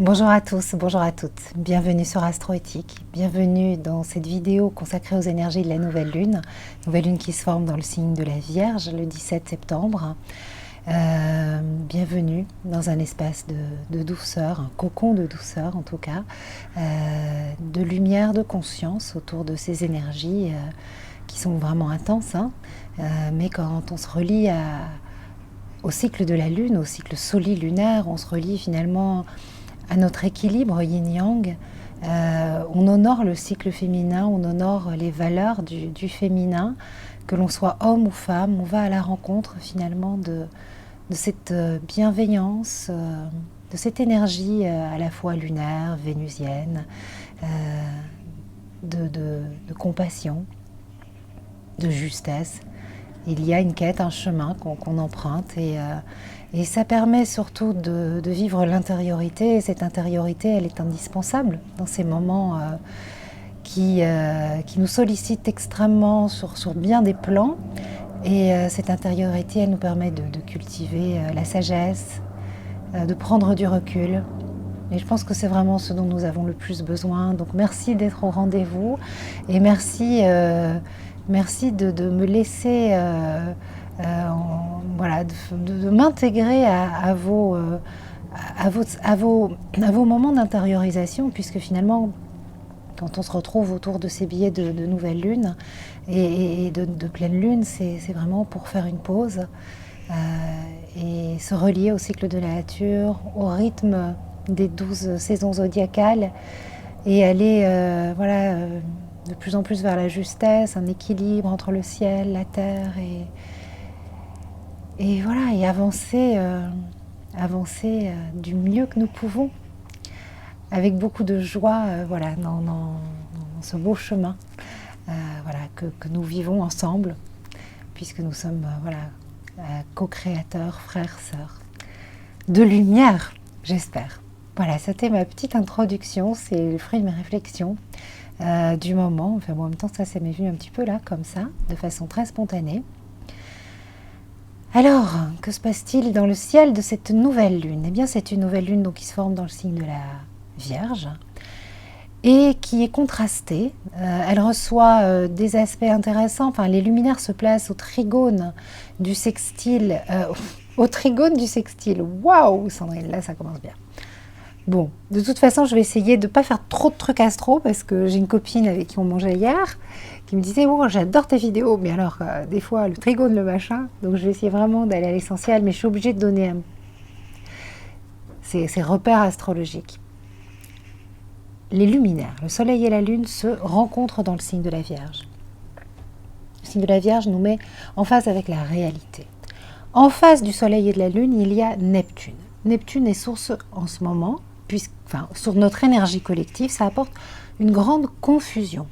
Bonjour à tous, bonjour à toutes. Bienvenue sur Astroéthique. Bienvenue dans cette vidéo consacrée aux énergies de la nouvelle lune qui se forme dans le signe de la Vierge le 17 septembre. Bienvenue dans un espace de douceur, un cocon de douceur en tout cas, de lumière, de conscience autour de ces énergies qui sont vraiment intenses, mais quand on se relie au cycle de la Lune, au cycle solilunaire, on se relie finalement à notre équilibre yin-yang. On honore le cycle féminin, on honore les valeurs du féminin, que l'on soit homme ou femme, on va à la rencontre finalement de cette bienveillance, de cette énergie à la fois lunaire, vénusienne, de compassion, de justesse. Il y a une quête, un chemin qu'on emprunte et ça permet surtout de vivre l'intériorité. Et cette intériorité, elle est indispensable dans ces moments qui nous sollicitent extrêmement sur bien des plans. Et cette intériorité, elle nous permet de cultiver la sagesse, de prendre du recul. Et je pense que c'est vraiment ce dont nous avons le plus besoin. Donc merci d'être au rendez-vous et merci de me laisser de m'intégrer à vos moments d'intériorisation, puisque finalement quand on se retrouve autour de ces billets de nouvelle lune et de pleine lune, c'est vraiment pour faire une pause et se relier au cycle de la nature, au rythme des 12 saisons zodiacales et aller de plus en plus vers la justesse, un équilibre entre le ciel, la terre et avancer du mieux que nous pouvons, avec beaucoup de joie dans ce beau chemin que nous vivons ensemble, puisque nous sommes co-créateurs, frères, sœurs, de lumière, j'espère. Voilà, c'était ma petite introduction, c'est le fruit de mes réflexions du moment. Enfin, en même temps, ça m'est venu un petit peu là, comme ça, de façon très spontanée. Alors, que se passe-t-il dans le ciel de cette nouvelle lune? Eh bien, c'est une nouvelle lune donc, qui se forme dans le signe de la Vierge et qui est contrastée. Elle reçoit des aspects intéressants. Enfin, les luminaires se placent au trigone du sextile. Waouh, Sandrine, là, ça commence bien. Bon, de toute façon, je vais essayer de ne pas faire trop de trucs astro parce que j'ai une copine avec qui on mangeait hier qui me disait « Oh, j'adore tes vidéos, mais alors, des fois, le trigone, le machin. » Donc, je vais essayer vraiment d'aller à l'essentiel, mais je suis obligée de donner ces repères astrologiques. Les luminaires, le soleil et la lune se rencontrent dans le signe de la Vierge. Le signe de la Vierge nous met en phase avec la réalité. En face du soleil et de la lune, il y a Neptune. Neptune est source en ce moment, sur notre énergie collective, ça apporte une grande confusion,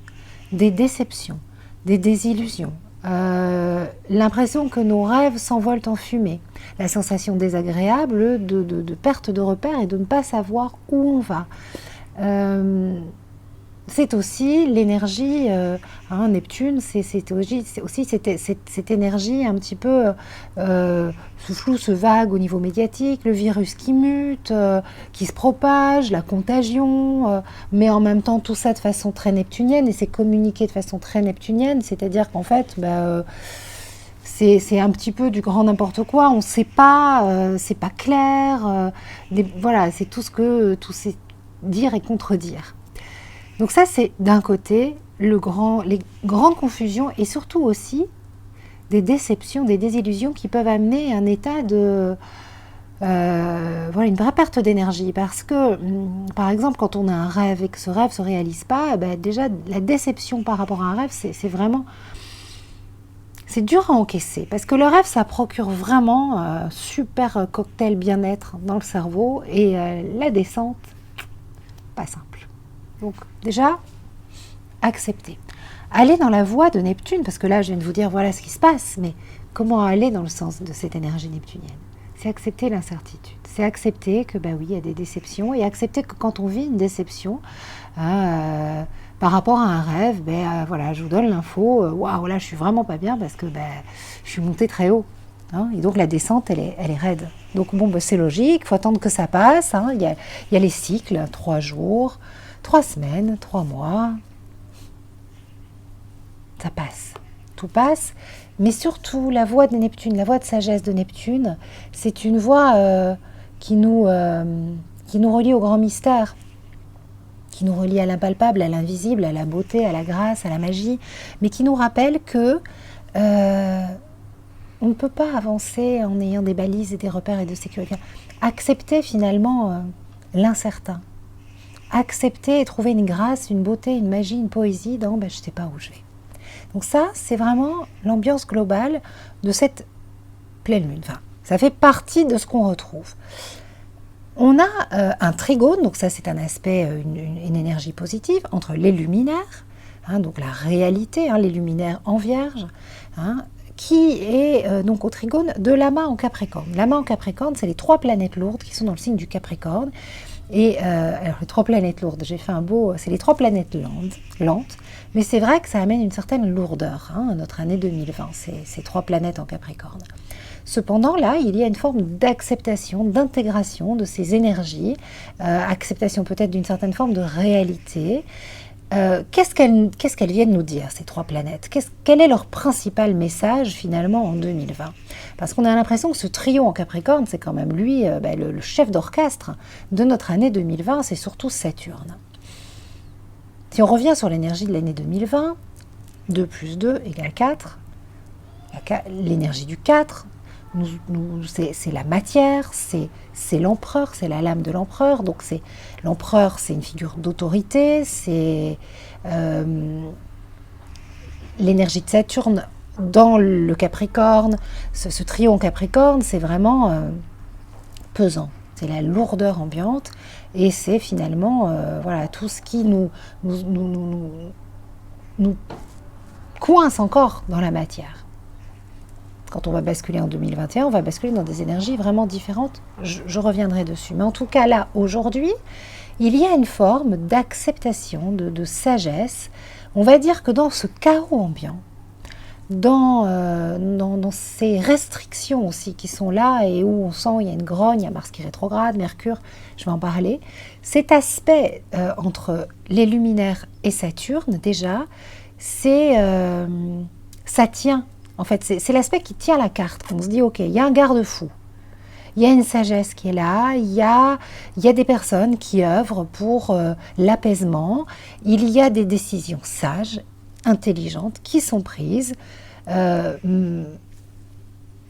des déceptions, des désillusions, l'impression que nos rêves s'envolent en fumée, la sensation désagréable de perte de repères et de ne pas savoir où on va. C'est aussi l'énergie, Neptune, c'est aussi cette énergie un petit peu ce flou, ce vague au niveau médiatique, le virus qui mute, qui se propage, la contagion, mais en même temps tout ça de façon très neptunienne, et c'est communiqué de façon très neptunienne, c'est-à-dire qu'en fait, c'est un petit peu du grand n'importe quoi, on ne sait pas, c'est pas clair, c'est tout c'est dire et contredire. Donc ça, c'est d'un côté les grandes confusions et surtout aussi des déceptions, des désillusions qui peuvent amener un état de... une vraie perte d'énergie. Parce que, par exemple, quand on a un rêve et que ce rêve ne se réalise pas, déjà, la déception par rapport à un rêve, c'est vraiment... C'est dur à encaisser. Parce que le rêve, ça procure vraiment un super cocktail bien-être dans le cerveau. Et la descente, pas simple. Donc déjà, accepter. Aller dans la voie de Neptune, parce que là, je viens de vous dire, voilà ce qui se passe, mais comment aller dans le sens de cette énergie neptunienne? C'est accepter l'incertitude. C'est accepter que, il y a des déceptions, et accepter que quand on vit une déception, par rapport à un rêve, je vous donne l'info, waouh, là, je suis vraiment pas bien parce que je suis montée très haut. hein, et donc la descente, elle est raide. Donc bon, c'est logique, il faut attendre que ça passe. Hein. Il y a les cycles, 3 jours, 3 semaines, 3 mois. Ça passe, tout passe. Mais surtout, la voie de Neptune, la voie de sagesse de Neptune, c'est une voie qui nous relie au grand mystère, qui nous relie à l'impalpable, à l'invisible, à la beauté, à la grâce, à la magie, mais qui nous rappelle que on ne peut pas avancer en ayant des balises et des repères et de sécurité. Accepter finalement l'incertain. Accepter et trouver une grâce, une beauté, une magie, une poésie dans je ne sais pas où je vais. Donc ça, c'est vraiment l'ambiance globale de cette pleine lune. Enfin, ça fait partie de ce qu'on retrouve. On a un trigone, donc ça c'est un aspect, une énergie positive, entre les luminaires, hein, donc la réalité, hein, les luminaires en Vierge, hein, qui est donc au trigone de Lama en Capricorne. Lama en Capricorne, c'est les 3 planètes lourdes qui sont dans le signe du Capricorne. Et alors les 3 planètes lourdes, j'ai fait un beau... C'est les 3 planètes lentes, mais c'est vrai que ça amène une certaine lourdeur, hein, à notre année 2020, ces 3 planètes en Capricorne. Cependant, là, il y a une forme d'acceptation, d'intégration de ces énergies, acceptation peut-être d'une certaine forme de réalité. Qu'est-ce qu'elles viennent nous dire, ces 3 planètes? Quel est leur principal message, finalement, en 2020? Parce qu'on a l'impression que ce trio en Capricorne, c'est quand même lui, le chef d'orchestre de notre année 2020, c'est surtout Saturne. Si on revient sur l'énergie de l'année 2020, 2 plus 2 égale 4, l'énergie du 4, c'est la matière, c'est l'empereur, c'est la lame de l'empereur. Donc l'empereur, c'est une figure d'autorité, c'est l'énergie de Saturne dans le Capricorne. Ce trio en Capricorne, c'est vraiment pesant. C'est la lourdeur ambiante et c'est finalement tout ce qui nous coince encore dans la matière. Quand on va basculer en 2021, on va basculer dans des énergies vraiment différentes. Je reviendrai dessus. Mais en tout cas, là, aujourd'hui, il y a une forme d'acceptation, de sagesse. On va dire que dans ce chaos ambiant, dans ces restrictions aussi qui sont là et où on sent il y a une grogne, il y a Mars qui est rétrograde, Mercure, je vais en parler, cet aspect entre les luminaires et Saturne, déjà, ça tient. En fait, c'est l'aspect qui tient la carte. On se dit, ok, il y a un garde-fou, il y a une sagesse qui est là, il y a des personnes qui œuvrent pour l'apaisement, il y a des décisions sages, intelligentes, qui sont prises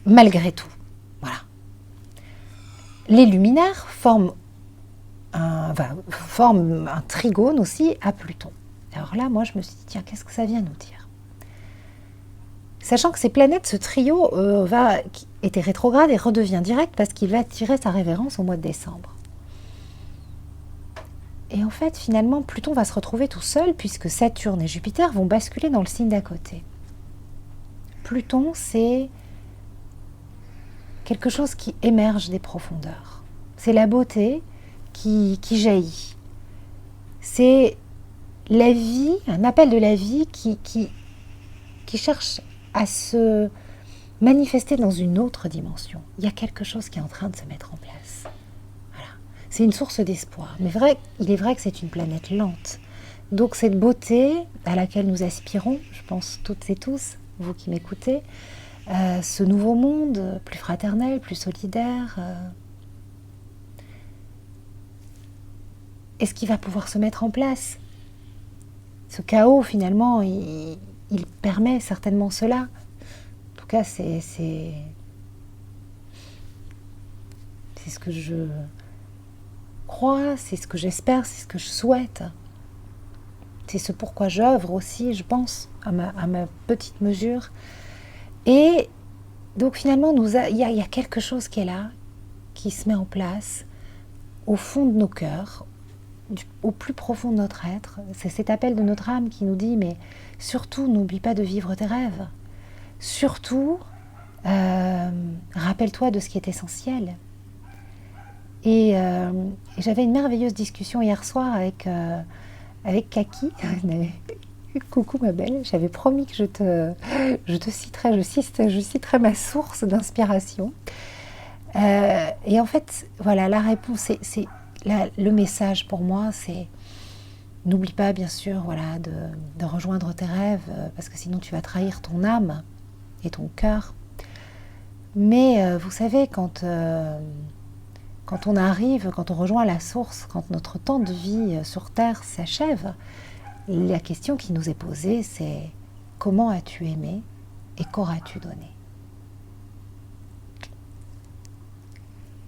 malgré tout. Voilà. Les luminaires forment un trigone aussi à Pluton. Alors là, moi, je me suis dit, tiens, qu'est-ce que ça vient nous dire ? Sachant que ces planètes, ce trio était rétrograde et redevient direct parce qu'il va tirer sa révérence au mois de décembre. Et en fait, finalement, Pluton va se retrouver tout seul puisque Saturne et Jupiter vont basculer dans le signe d'à côté. Pluton, c'est quelque chose qui émerge des profondeurs. C'est la beauté qui jaillit. C'est la vie, un appel de la vie qui cherche à se manifester dans une autre dimension. Il y a quelque chose qui est en train de se mettre en place. Voilà. C'est une source d'espoir. Mais il est vrai que c'est une planète lente. Donc cette beauté à laquelle nous aspirons, je pense toutes et tous, vous qui m'écoutez, ce nouveau monde plus fraternel, plus solidaire, est-ce qu'il va pouvoir se mettre en place? Ce chaos, finalement, il permet certainement cela. En tout cas, c'est ce que je crois, c'est ce que j'espère, c'est ce que je souhaite. C'est ce pourquoi j'œuvre aussi, je pense, à ma petite mesure. Et donc finalement, il y a quelque chose qui est là, qui se met en place au fond de nos cœurs, au plus profond de notre être. C'est cet appel de notre âme qui nous dit, mais surtout, n'oublie pas de vivre tes rêves. Surtout, rappelle-toi de ce qui est essentiel. Et j'avais une merveilleuse discussion hier soir avec Kaki, Coucou ma belle, j'avais promis que je te citerais, je citerais ma source d'inspiration. Et en fait, voilà, la réponse, le message pour moi, c'est n'oublie pas bien sûr voilà, de rejoindre tes rêves, parce que sinon tu vas trahir ton âme et ton cœur. Mais vous savez, quand on arrive, quand on rejoint la source, quand notre temps de vie sur Terre s'achève, la question qui nous est posée, c'est comment as-tu aimé et qu'auras-tu donné?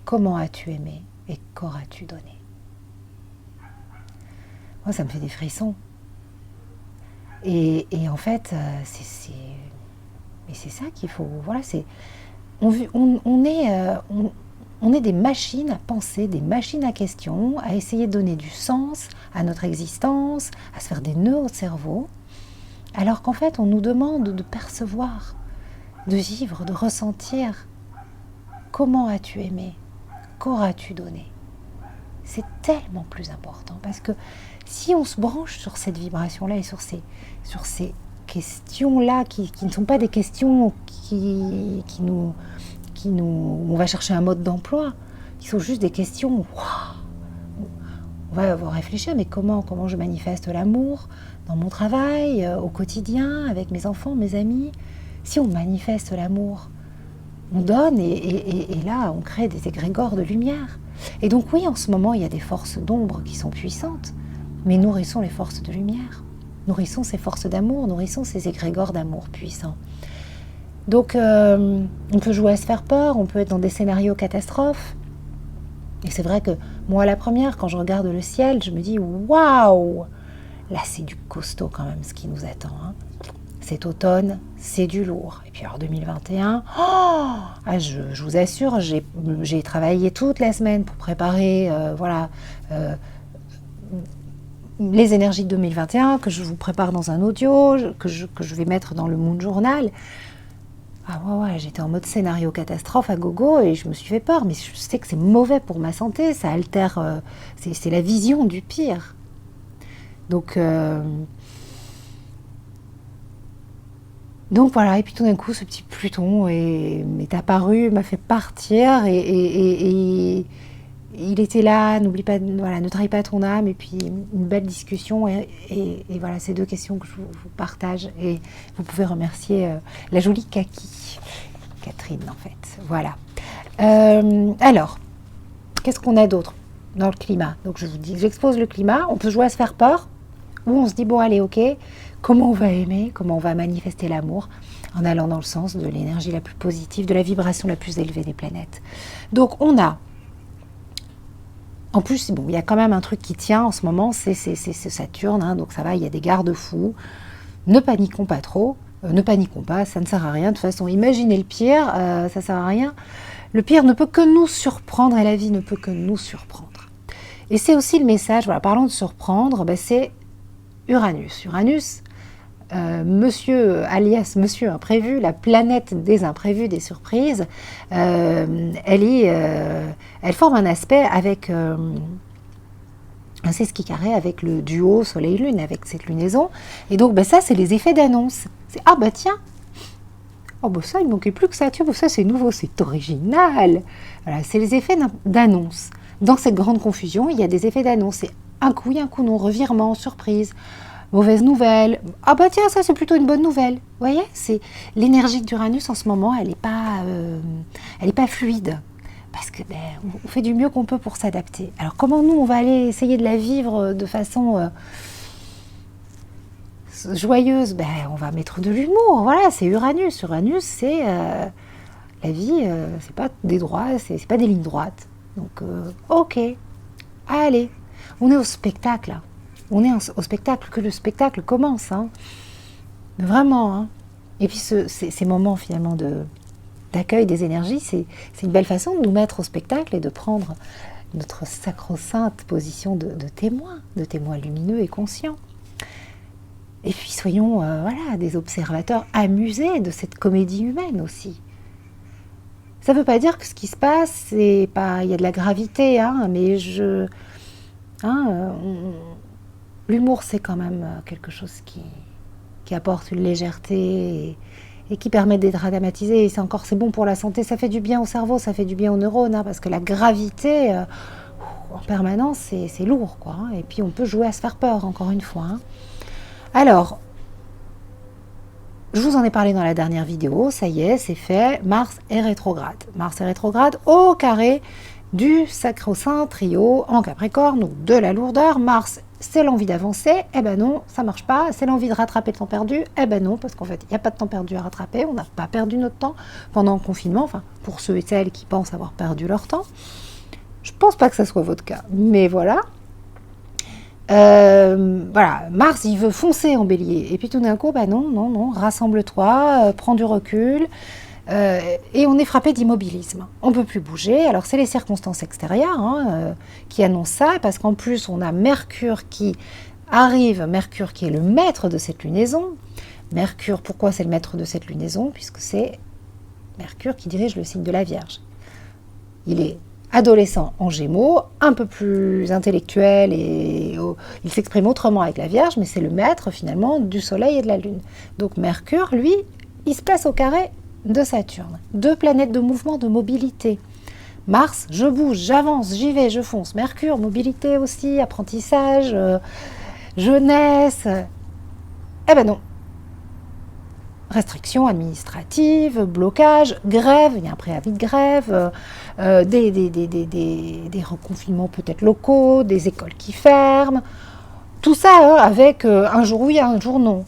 Comment as-tu aimé et qu'auras-tu donné? Moi, ça me fait des frissons. Et en fait, mais c'est ça qu'il faut. Voilà, on est des machines à penser, des machines à questions, à essayer de donner du sens à notre existence, à se faire des nœuds au cerveau, alors qu'en fait, on nous demande de percevoir, de vivre, de ressentir. Comment as-tu aimé? Qu'auras-tu donné? C'est tellement plus important, parce que si on se branche sur cette vibration-là et sur ces questions-là, qui ne sont pas des questions on va chercher un mode d'emploi, qui sont juste des questions, on va réfléchir, mais comment je manifeste l'amour dans mon travail, au quotidien, avec mes enfants, mes amis? Si on manifeste l'amour, on donne et là, on crée des égrégores de lumière. Et donc oui, en ce moment, il y a des forces d'ombre qui sont puissantes, mais nourrissons les forces de lumière, nourrissons ces forces d'amour, nourrissons ces égrégores d'amour puissants. Donc, on peut jouer à se faire peur, on peut être dans des scénarios catastrophes. Et c'est vrai que moi, la première, quand je regarde le ciel, je me dis « Waouh !» Là, c'est du costaud quand même ce qui nous attend. Hein. Cet automne, c'est du lourd. Et puis alors 2021, je vous assure, j'ai travaillé toute la semaine pour préparer les énergies de 2021, que je vous prépare dans un audio, que je vais mettre dans le Moon Journal. Ah ouais, j'étais en mode scénario catastrophe à gogo et je me suis fait peur, mais je sais que c'est mauvais pour ma santé, ça altère, c'est la vision du pire. Donc voilà, et puis tout d'un coup, ce petit Pluton est apparu, m'a fait partir et il était là, n'oublie pas, voilà, ne trahis pas ton âme, et puis une belle discussion et voilà, ces deux questions que je vous partage et vous pouvez remercier la jolie Kaki, Catherine en fait, voilà. Alors, qu'est-ce qu'on a d'autre dans le climat? Donc je vous dis, j'expose le climat, on peut jouer à se faire peur, ou on se dit bon allez ok, comment on va aimer, comment on va manifester l'amour en allant dans le sens de l'énergie la plus positive, de la vibration la plus élevée des planètes. Donc on a en plus, bon, il y a quand même un truc qui tient en ce moment, c'est Saturne, hein, donc ça va, il y a des garde-fous. Ne paniquons pas trop, ne paniquons pas, ça ne sert à rien. De toute façon, imaginez le pire, ça ne sert à rien. Le pire ne peut que nous surprendre et la vie ne peut que nous surprendre. Et c'est aussi le message, voilà, parlant de surprendre, c'est Uranus. Uranus, monsieur, alias monsieur imprévu, la planète des imprévus, des surprises, elle forme un aspect avec un sesqui carré avec le duo Soleil-Lune, avec cette lunaison. Et donc ça, c'est les effets d'annonce. C'est ah bah tiens, oh bah ça, il ne manquait plus que ça, tu vois, ça c'est nouveau, c'est original. Voilà, c'est les effets d'annonce. Dans cette grande confusion, il y a des effets d'annonce. C'est un coup oui, un coup non, revirement, surprise. Mauvaise nouvelle, ah bah tiens, ça c'est plutôt une bonne nouvelle. Vous voyez, c'est l'énergie d'Uranus en ce moment, elle n'est pas fluide. Parce que on fait du mieux qu'on peut pour s'adapter. Alors comment nous, on va aller essayer de la vivre de façon joyeuse? On va mettre de l'humour, voilà, c'est Uranus. Uranus, c'est la vie, c'est pas des droits, c'est pas des lignes droites. Donc, ok, allez, on est au spectacle, là. On est au spectacle, que le spectacle commence, hein. Vraiment, hein. Et puis ces moments finalement d'accueil des énergies, c'est une belle façon de nous mettre au spectacle et de prendre notre sacro-sainte position de témoin lumineux et conscient. Et puis soyons des observateurs amusés de cette comédie humaine aussi. Ça ne veut pas dire que ce qui se passe, il y a de la gravité, hein, mais l'humour, c'est quand même quelque chose qui apporte une légèreté et qui permet de dédramatiser. Et c'est bon pour la santé, ça fait du bien au cerveau, ça fait du bien aux neurones, hein, parce que la gravité en permanence, c'est lourd, quoi. Hein. Et puis on peut jouer à se faire peur, encore une fois. Hein. Alors, je vous en ai parlé dans la dernière vidéo, ça y est, c'est fait, Mars est rétrograde. Mars est rétrograde au carré du sacro-saint trio en Capricorne, ou de la lourdeur. Mars, c'est l'envie d'avancer, eh ben non, ça marche pas. C'est l'envie de rattraper le temps perdu, eh ben non, parce qu'en fait, il n'y a pas de temps perdu à rattraper, on n'a pas perdu notre temps pendant le confinement, enfin, pour ceux et celles qui pensent avoir perdu leur temps. Je pense pas que ça soit votre cas, mais voilà. Voilà, Mars, il veut foncer en bélier, et puis tout d'un coup, bah non, rassemble-toi, prends du recul, et on est frappé d'immobilisme. On ne peut plus bouger. Alors, c'est les circonstances extérieures qui annoncent ça, parce qu'en plus, on a Mercure qui arrive, Mercure qui est le maître de cette lunaison. Mercure, pourquoi c'est le maître de cette lunaison? Puisque c'est Mercure qui dirige le signe de la Vierge. Il est adolescent en Gémeaux, un peu plus intellectuel, et il s'exprime autrement avec la Vierge, mais c'est le maître, finalement, du Soleil et de la Lune. Donc, Mercure, lui, il se place au carré de Saturne. 2 planètes de mouvement, de mobilité. Mars, je bouge, j'avance, j'y vais, je fonce. Mercure, mobilité aussi, apprentissage, jeunesse. Eh ben non. Restrictions administratives, blocage, grève, il y a un préavis de grève, des reconfinements peut-être locaux, des écoles qui ferment. Tout ça avec un jour oui, un jour non.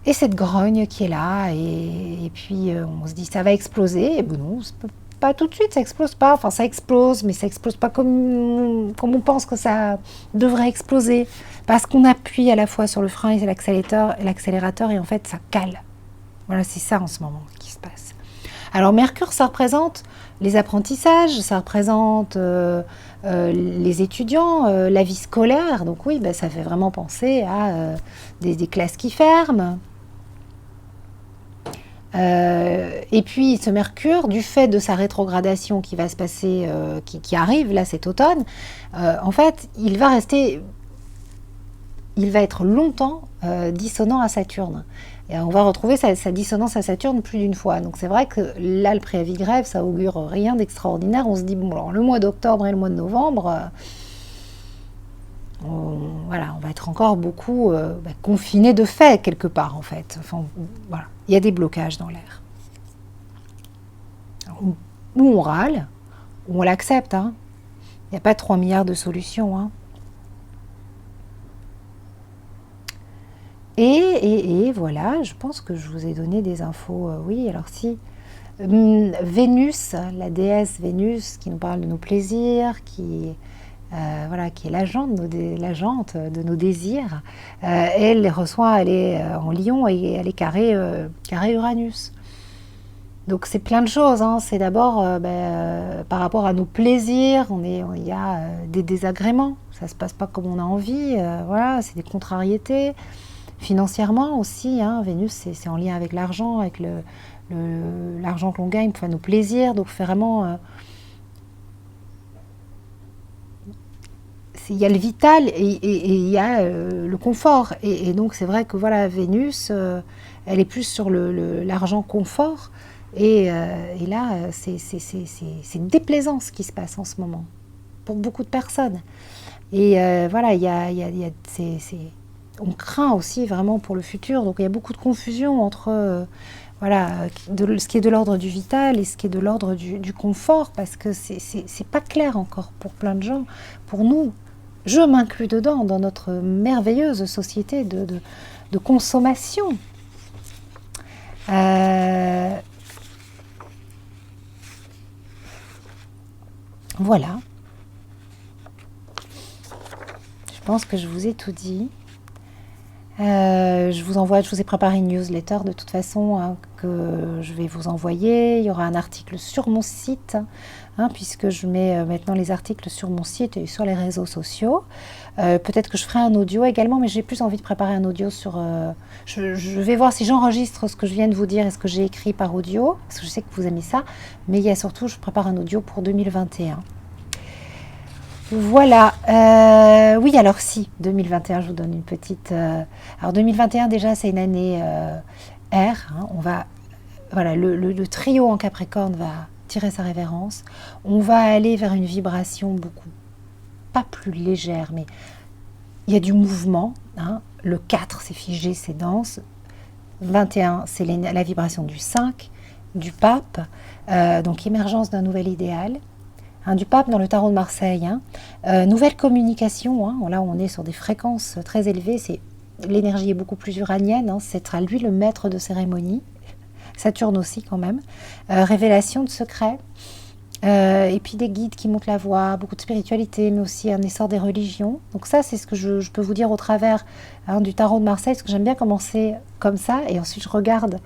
Et cette grogne qui est là, et puis on se dit ça va exploser, et bon non, pas tout de suite, ça explose pas, enfin ça explose, mais ça explose pas comme on pense que ça devrait exploser, parce qu'on appuie à la fois sur le frein et l'accélérateur, et en fait ça cale. Voilà, c'est ça en ce moment qui se passe. Alors Mercure, ça représente les apprentissages, ça représente les étudiants, la vie scolaire, donc oui, ça fait vraiment penser à des classes qui ferment. Et puis ce Mercure, du fait de sa rétrogradation qui va se passer, qui arrive là cet automne, en fait, il va être longtemps dissonant à Saturne. Et on va retrouver sa dissonance à Saturne plus d'une fois. Donc c'est vrai que là, le préavis de grève, ça augure rien d'extraordinaire. On se dit, bon, alors le mois d'octobre et le mois de novembre, on va être encore beaucoup confinés de fait, quelque part, en fait. Enfin, voilà. Il y a des blocages dans l'air. Ou on râle, ou on l'accepte. Hein. Il n'y a pas 3 milliards de solutions. Hein. Et voilà, je pense que je vous ai donné des infos. Oui, alors si. Vénus, la déesse Vénus, qui nous parle de nos plaisirs, qui est l'agente de nos désirs, elle est en Lion et elle est carré Uranus. Donc c'est plein de choses, hein. C'est d'abord par rapport à nos plaisirs, il y a des désagréments, ça se passe pas comme on a envie, voilà, c'est des contrariétés. Financièrement aussi, hein, Vénus c'est en lien avec l'argent, avec l'argent que l'on gagne, enfin nos plaisirs, donc vraiment... il y a le vital et il y a le confort. Et donc, c'est vrai que voilà, Vénus, elle est plus sur l'argent confort. Et là, c'est une déplaisance qui se passe en ce moment, pour beaucoup de personnes. Et voilà, on craint aussi vraiment pour le futur. Donc, il y a beaucoup de confusion entre... ce qui est de l'ordre du vital et ce qui est de l'ordre du confort, parce que c'est pas clair encore pour plein de gens. Pour nous, je m'inclus dedans, dans notre merveilleuse société de consommation. Voilà. Je pense que je vous ai tout dit. Je vous ai préparé une newsletter de toute façon, hein, que je vais vous envoyer. Il y aura un article sur mon site, hein, puisque je mets maintenant les articles sur mon site et sur les réseaux sociaux. Peut-être que je ferai un audio également, mais j'ai plus envie de préparer un audio sur... je vais voir si j'enregistre ce que je viens de vous dire et ce que j'ai écrit par audio, parce que je sais que vous aimez ça, mais il y a surtout, je prépare un audio pour 2021. Voilà. Oui, alors si, 2021, je vous donne une petite... Alors 2021, déjà, c'est une année R. Hein, voilà, le trio en Capricorne va tirer sa révérence. On va aller vers une vibration beaucoup, pas plus légère, mais il y a du mouvement. Hein. Le 4, c'est figé, c'est dense. 21, c'est la vibration du 5, du pape. Donc émergence d'un nouvel idéal. Hein, du pape dans le tarot de Marseille. Hein. Nouvelle communication. Hein. Là, on est sur des fréquences très élevées. L'énergie est beaucoup plus uranienne. Hein. C'est à lui le maître de cérémonie. Saturne aussi quand même. Révélation de secrets. Et puis des guides qui montent la voie, beaucoup de spiritualité, mais aussi un essor des religions. Donc ça, c'est ce que je peux vous dire au travers du tarot de Marseille, parce que j'aime bien commencer comme ça, et ensuite je regarde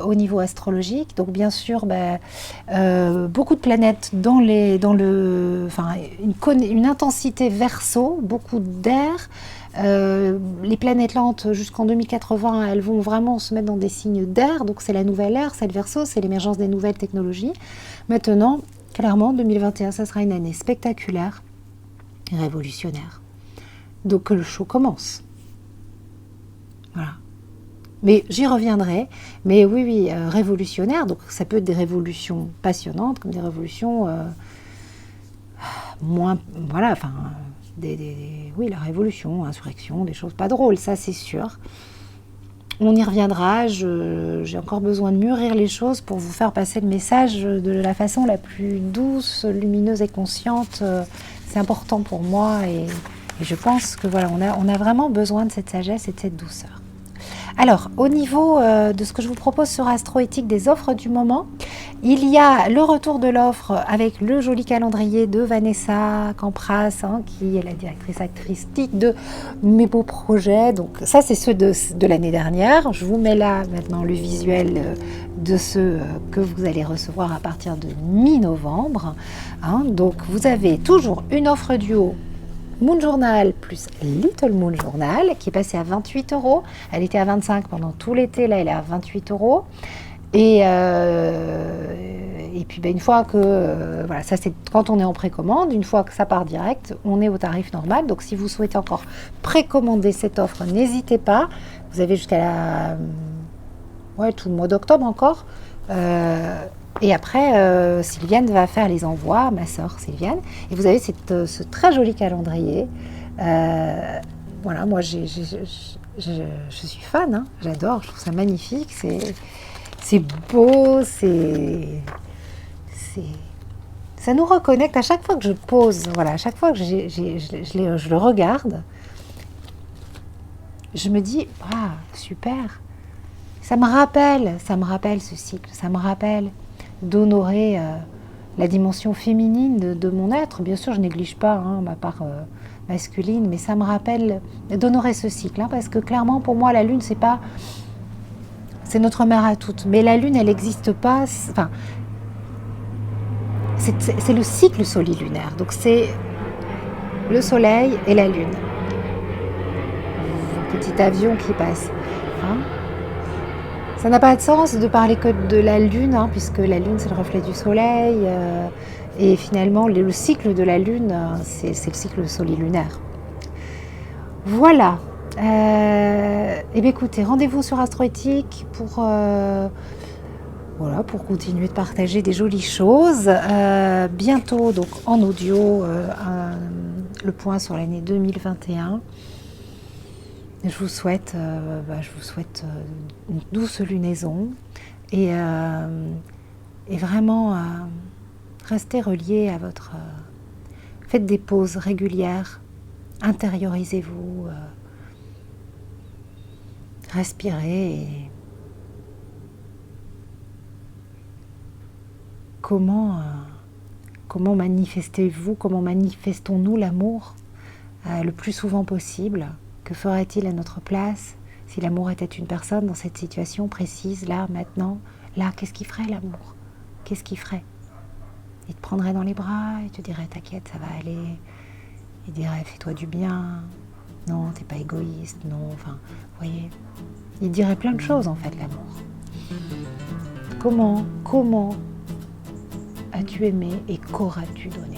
au niveau astrologique. Donc bien sûr, beaucoup de planètes une intensité verso, beaucoup d'air. Les planètes lentes jusqu'en 2080, elles vont vraiment se mettre dans des signes d'air, donc c'est la nouvelle ère, c'est le verso, c'est l'émergence des nouvelles technologies. Maintenant, clairement, 2021, ça sera une année spectaculaire et révolutionnaire. Donc que le show commence. Voilà. Mais j'y reviendrai. Mais oui, révolutionnaire, donc ça peut être des révolutions passionnantes, comme des révolutions moins... Voilà, enfin... oui, la révolution, insurrection, des choses pas drôles, ça c'est sûr. On y reviendra, j'ai encore besoin de mûrir les choses pour vous faire passer le message de la façon la plus douce, lumineuse et consciente. C'est important pour moi et je pense que voilà, on a vraiment besoin de cette sagesse et de cette douceur. Alors, au niveau de ce que je vous propose sur Astroéthique, des offres du moment, il y a le retour de l'offre avec le joli calendrier de Vanessa Campras, hein, qui est la directrice artistique de mes beaux projets. Donc ça, c'est ceux de l'année dernière. Je vous mets là maintenant le visuel de ceux que vous allez recevoir à partir de mi-novembre. Hein. Donc vous avez toujours une offre duo Moon Journal plus Little Moon Journal qui est passée à 28 €. Elle était à 25 pendant tout l'été, là elle est à 28 €. Et puis une fois que, voilà, ça c'est quand on est en précommande, une fois que ça part direct, on est au tarif normal. Donc si vous souhaitez encore précommander cette offre, n'hésitez pas. Vous avez jusqu'à tout le mois d'octobre encore. Et après, Sylviane va faire les envois, ma sœur Sylviane. Et vous avez ce très joli calendrier. Voilà, moi je suis fan, hein, j'adore, je trouve ça magnifique. C'est beau, ça nous reconnecte. À chaque fois que je pose, voilà, à chaque fois que je le regarde, je me dis, ah, super. Ça me rappelle ce cycle, ça me rappelle d'honorer la dimension féminine de mon être. Bien sûr, je néglige pas ma part masculine, mais ça me rappelle d'honorer ce cycle, hein, parce que clairement, pour moi, la Lune, c'est notre mère à toutes. Mais la Lune, elle n'existe pas. Enfin, c'est le cycle solilunaire. Donc, c'est le Soleil et la Lune. Un petit avion qui passe. Hein. Ça n'a pas de sens de parler que de la Lune, hein, puisque la Lune, c'est le reflet du Soleil. Et finalement, le cycle de la Lune, c'est le cycle solilunaire. Voilà. Et bien écoutez, rendez-vous sur Astroéthique pour continuer de partager des jolies choses. Bientôt, donc en audio, le point sur l'année 2021. Je vous souhaite une douce lunaison et vraiment restez reliés à votre... faites des pauses régulières, intériorisez-vous, respirez et comment manifestez-vous, comment manifestons-nous l'amour le plus souvent possible? Que ferait-il à notre place si l'amour était une personne dans cette situation précise, là, maintenant? Là, qu'est-ce qu'il ferait l'amour? Qu'est-ce qu'il ferait? Il te prendrait dans les bras, il te dirait t'inquiète, ça va aller. Il dirait fais-toi du bien. Non, t'es pas égoïste, non, enfin, vous voyez. Il dirait plein de choses en fait, l'amour. Comment as-tu aimé et qu'auras-tu donné?